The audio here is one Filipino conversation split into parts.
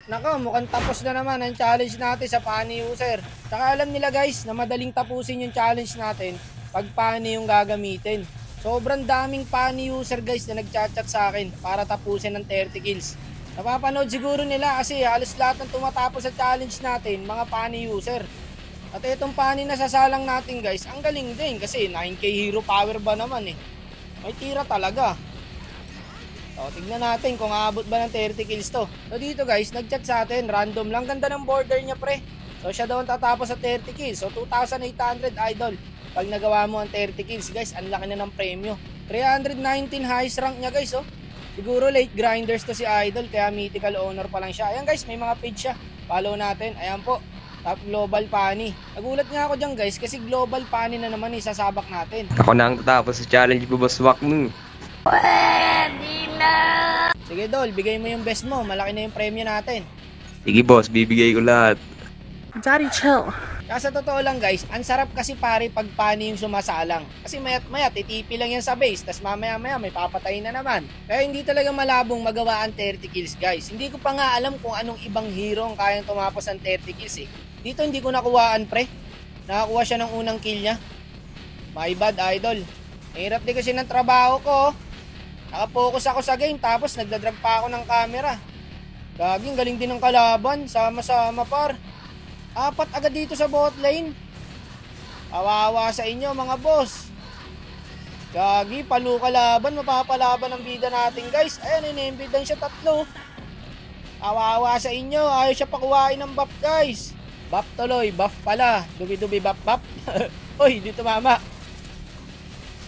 Nako, mukhang tapos na naman ang challenge natin sa pani user. Tsaka alam nila guys na madaling tapusin yung challenge natin pag pani yung gagamitin. Sobrang daming pani user guys na nagchat-chat sa akin para tapusin ng 30 kills. Napapanood siguro nila kasi halos lahat ng tumatapos sa challenge natin mga pani user. At itong pani na sasalang natin guys, ang galing din kasi 9k hero power ba naman eh. May tira talaga. So, tignan natin kung aabot ba ng 30 kills to. So, dito guys, nag-chat sa atin. Random lang. Ganda ng border niya, pre. So, siya daw ang tatapos sa 30 kills. So, 2,800 idol. Pag nagawa mo ang 30 kills, guys, ang laki na ng premyo. 319 highest rank niya, guys, oh. Siguro late grinders to si idol, kaya mythical owner pa lang siya. Ayan, guys, may mga page siya. Follow natin. Ayan po. Top global pani. Nagulat nga ako dyan, guys, kasi global pani na naman isasabak natin. Ako na ang tatapos sa challenge mo, boss Wak mo. Sige Dol, bigay mo yung best mo. Malaki na yung premyo natin. Sige boss, bibigay ko lahat. Daddy, chill. Kaya sa totoo lang guys, ang sarap kasi pare pag pani yung sumasalang. Kasi mayat mayat, titipi lang yan sa base. Tas mamaya maya may papatayin na naman. Kaya hindi talaga malabong magawa ang 30 kills guys. Hindi ko pa nga alam kung anong ibang hero ang kayang tumapos ang 30 kills eh. Dito hindi ko nakuhaan pre. Nakakuha siya ng unang kill niya. My bad idol. Hirap din kasi ng trabaho ko. Nakapokus ako sa game tapos nagdadrag pa ako ng camera. Gaging galing din ng kalaban. Sama-sama par. 4 agad dito sa bot lane. Kawawa sa inyo mga boss. Gagi, palo kalaban. Mapapalaban ang bida natin guys. Ayan, inimbidan siya 3. Kawawa sa inyo. Ayaw siya pakuhain ng buff guys. Buff tuloy. Buff pala. Dubi-dubi buff buff. Uy, dito mama.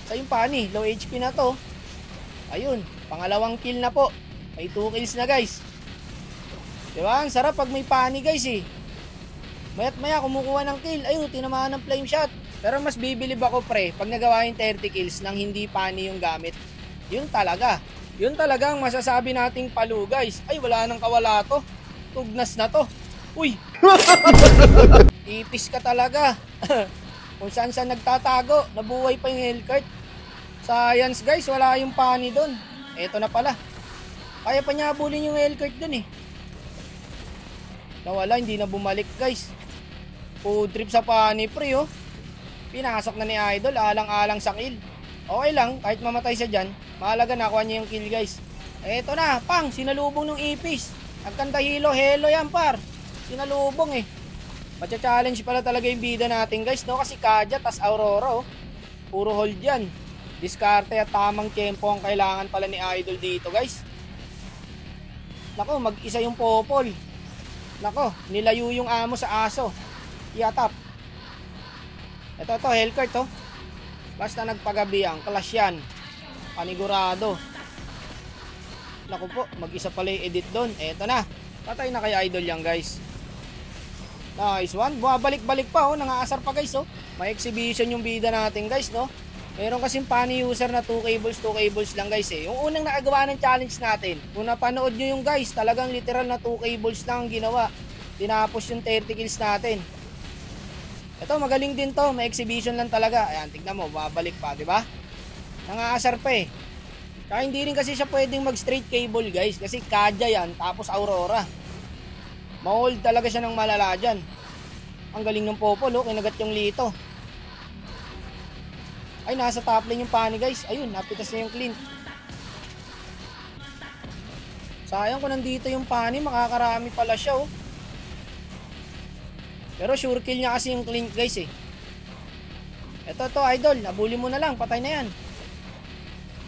Sa yung pani. Low HP na to. Ayun, pangalawang kill na po. May 2 kills na guys. Diba? Ang sarap pag may pani guys eh. Mayat maya kumukuha ng kill. Ayun, tinamaan ng flame shot. Pero mas bibilib ako pre pag nagawa yung 30 kills nang hindi pani yung gamit. Yun talaga. Yun talaga ang masasabi nating palo guys. Ay, wala nang kawala to. Tugnas na to. Uy! Ipis ka talaga. Kung saan saan nagtatago. Nabuhay pa yung hellcart. Science guys, wala yung pani doon. Eto na pala. Kaya pa niya abulin yung hellcart doon eh. Nawala, hindi na bumalik guys. Food trip sa pani pre oh. Pinasok na ni idol, alang-alang sa kill. Okay lang, kahit mamatay siya dyan. Mahalaga nakuha niya yung kill guys. Eto na, pang, sinalubong ng ipis. Nagkanta hilo, hello yan par. Sinalubong eh. Matcha-challenge pala talaga yung bida natin guys no. Kasi Kaja, tas Aurora oh. Puro hold yan. Diskarte at tamang tempo ang kailangan pala ni idol dito guys. Nako, mag-isa yung popol. Nako, nilayo yung amo sa aso. Yatap. Ito hellcart to. Basta nagpagabi ang clash yan. Panigurado. Nako po, mag-isa pala yung edit doon. Eto na, patay na kay idol yan guys. Nice one. Bumabalik-balik pa oh, nangaasar pa guys oh. May exhibition yung bida natin guys no. Meron kasing pani user na 2 cables lang guys eh. Yung unang nakagawa ng challenge natin, kung napanood nyo yung guys, talagang literal na 2 cables lang ang ginawa. Tinapos yung 30 kills natin. Ito magaling din to, may exhibition lang talaga. Ayan, tignan mo, babalik pa, di ba? Nangaasar pa eh. Kaya hindi rin kasi siya pwedeng mag straight cable guys, kasi Kaja yan, tapos Aurora. Ma-hold talaga siya ng malala dyan. Ang galing ng popol oh, kinagat yung lito. Ay, nasa top lane yung pani guys. Ayun, napitas na yung Clint. Sayang kung nandito yung pani, makakarami pala siya oh. Pero sure kill niya kasi yung Clint guys eh. Ito idol, nabuli mo na lang, patay na yan.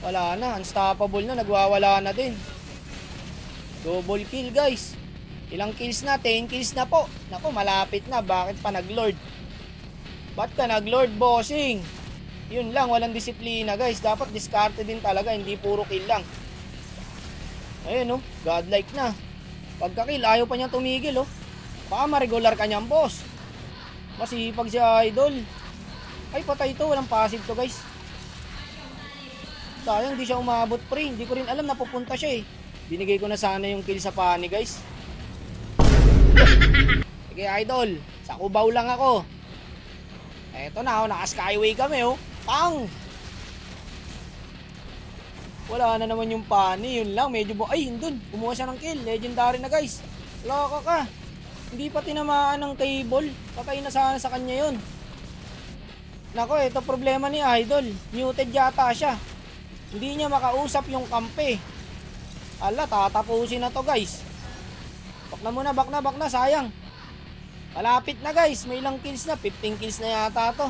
Wala na, unstoppable na, nagwawala na din. Double kill guys. Ilang kills na? 10 kills na po. Naku, malapit na, bakit pa nag-lord? Ba't ka nag-lord bossing? Yun lang, walang disiplina guys. Dapat diskarte din talaga, hindi puro kill lang. Ayun oh, godlike na. Pagka-kill, ayaw pa niya tumigil oh. Baka ma-regular ka niyan boss. Masipag si idol. Ay patay to, walang passive to guys. Sayang di siya umabot pre. Hindi ko rin alam na pupunta siya eh. Binigay ko na sana yung kill sa pani guys. Sige idol, sa Cubao lang ako. Eto na oh, naka-skyway kami oh. Pang! Wala na naman yung pani, yun lang. Medyo ay, yun dun. Kumuha siya ng kill. Legendary na guys. Loko ka. Hindi pa tinamaan ng cable. Patay na sana sa kanya yun. Nako, ito problema ni Idol. Muted yata siya. Hindi niya makausap yung kampe. Ala, tatapusin na to guys. Back na, sayang. Malapit na guys, may ilang kills na, 15 kills na yata to.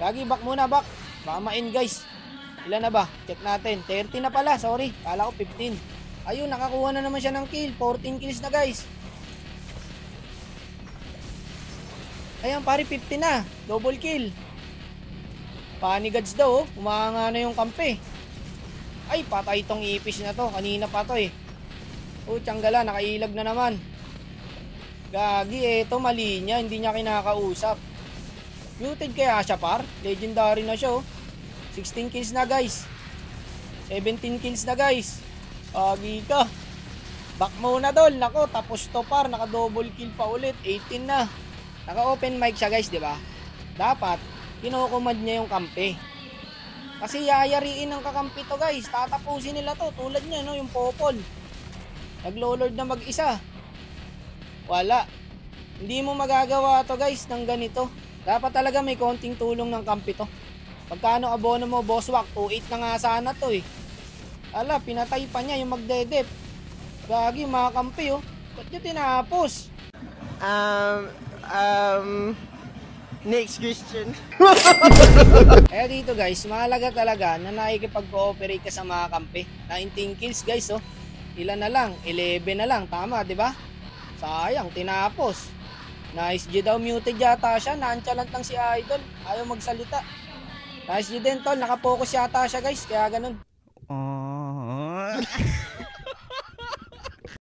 Gagi, back muna, back. Baka ma-in guys. Ilan na ba? Check natin. 30 na pala, sorry. Kala ko 15. Ayun, nakakuha na naman siya ng kill. 14 kills na guys. Ayan, pare 50 na. Double kill. Panigads daw, oh. Umanga na yung kampe. Ay, patay tong ipis na to. Kanina pa to eh. Oh, tiyangala, nakailag na naman. Gagi, eto mali niya. Hindi niya kinakausap. Muted kaya siya par? Legendary na siya oh. 16 kills na guys. 17 kills na guys. Gagi ka. Back muna dol. Nako, tapos to par. Naka double kill pa ulit. 18 na. Naka open mic siya guys, di ba? Dapat kinokomand niya yung kampe. Kasi yayariin ng kakampi to guys. Tatapusin nila to. Tulad niya no, yung popol. Naglo-lord na mag-isa. Wala. Hindi mo magagawa to guys ng ganito. Dapat talaga may konting tulong ng kampi to. Pagkano abono mo, Bosswak? 2.8 na nga sana to eh. Ala, pinatay pa niya yung magdedep. Gagi, mga kampi oh. Ba't niya tinapos? Next question. Kaya dito guys, mahalaga talaga na nakikipag-cooperate ka sa mga kampi. 19 kills guys oh. Ilan na lang? 11 na lang. Tama, di ba? Sayang, tinapos. Nice G daw, muted yata siya. Nonchalant lang si Idol. Ayaw magsalita. Nice G din tol, nakapokus yata siya guys. Kaya ganun.